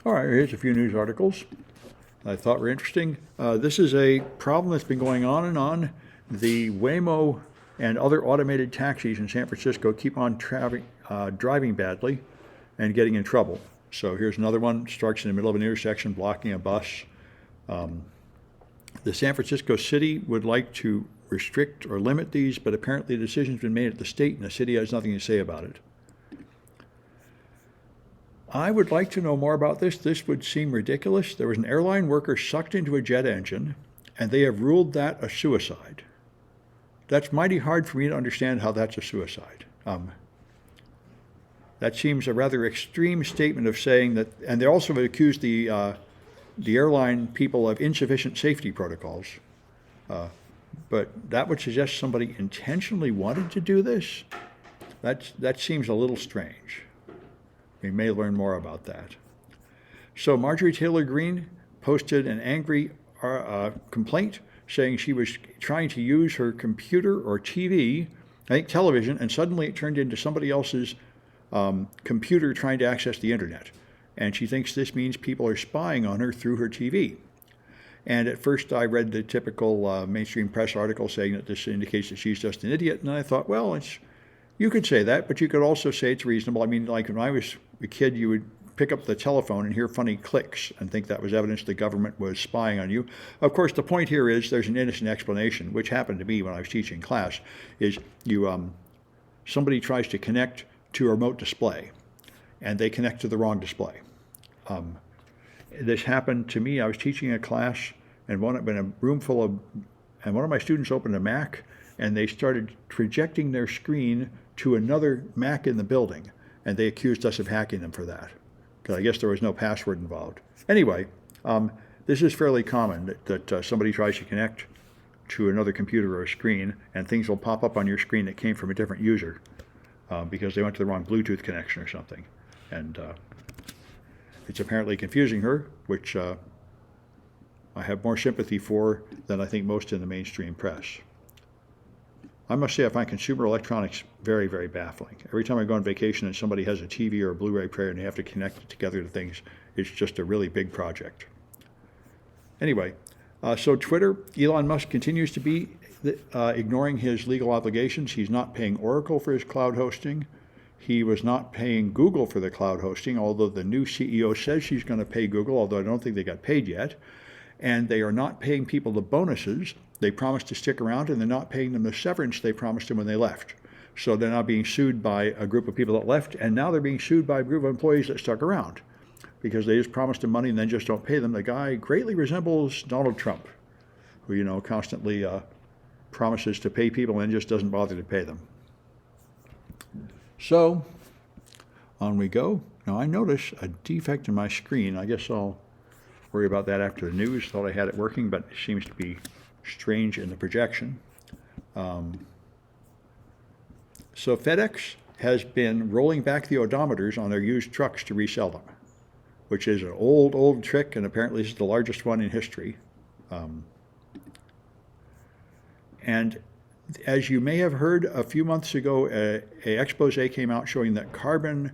All right, here's a few news articles I thought were interesting. This is a problem that's been going on and on. The Waymo and other automated taxis in San Francisco keep on driving badly and getting in trouble. So here's another one, starts in the middle of an intersection blocking a bus. The San Francisco city would like to restrict or limit these, but apparently the decision's been made at the state and the city has nothing to say about it. I would like to know more about this. This would seem ridiculous. There was an airline worker sucked into a jet engine, and they have ruled that a suicide. That's mighty hard for me to understand how that's a suicide. That seems a rather extreme statement of saying that, and they also accused the airline people of insufficient safety protocols. But that would suggest somebody intentionally wanted to do this. That seems a little strange. We may learn more about that. So Marjorie Taylor Greene posted an angry complaint saying she was trying to use her computer or TV, I think television, and suddenly it turned into somebody else's computer trying to access the internet. And she thinks this means people are spying on her through her TV. And at first I read the typical mainstream press article saying that this indicates that she's just an idiot. And I thought, well, you could say that, but you could also say it's reasonable. I mean, like when I was a kid, you would pick up the telephone and hear funny clicks and think that was evidence the government was spying on you. Of course, the point here is there's an innocent explanation, which happened to me when I was teaching class, is somebody tries to connect to a remote display, and they connect to the wrong display. This happened to me. I was teaching a class, and one of my students opened a Mac, and they started projecting their screen to another Mac in the building, and they accused us of hacking them for that, because I guess there was no password involved. Anyway, this is fairly common that somebody tries to connect to another computer or a screen, and things will pop up on your screen that came from a different user because they went to the wrong Bluetooth connection or something. And it's apparently confusing her, which I have more sympathy for than I think most in the mainstream press. I must say I find consumer electronics very, very baffling. Every time I go on vacation and somebody has a TV or a Blu-ray player and they have to connect it together to things, it's just a really big project. Anyway, so Twitter, Elon Musk continues to be ignoring his legal obligations. He's not paying Oracle for his cloud hosting. He was not paying Google for the cloud hosting, although the new CEO says she's going to pay Google, although I don't think they got paid yet. And they are not paying people the bonuses they promised to stick around, and they're not paying them the severance they promised them when they left. So they're now being sued by a group of people that left, and now they're being sued by a group of employees that stuck around because they just promised them money and then just don't pay them. The guy greatly resembles Donald Trump, who, constantly promises to pay people and just doesn't bother to pay them. So on we go. Now I notice a defect in my screen. I guess I'll worry about that after the news. Thought I had it working, but it seems to be strange in the projection. So FedEx has been rolling back the odometers on their used trucks to resell them, which is an old trick, and apparently this is the largest one in history. And as you may have heard, a few months ago, a expose came out showing that carbon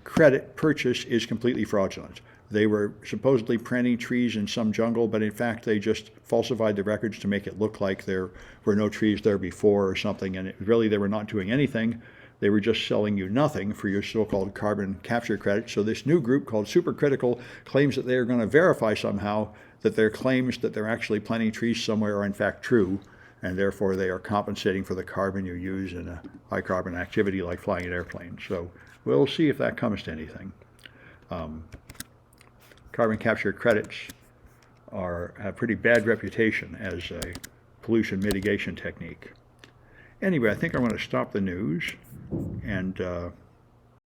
credit purchase is completely fraudulent. They were supposedly planting trees in some jungle, but in fact they just falsified the records to make it look like there were no trees there before or something, and really they were not doing anything. They were just selling you nothing for your so-called carbon capture credit. So this new group called Supercritical claims that they are going to verify somehow that their claims that they're actually planting trees somewhere are in fact true, and therefore they are compensating for the carbon you use in a high carbon activity like flying an airplane. So we'll see if that comes to anything. Carbon capture credits have a pretty bad reputation as a pollution mitigation technique. Anyway, I think I'm going to stop the news and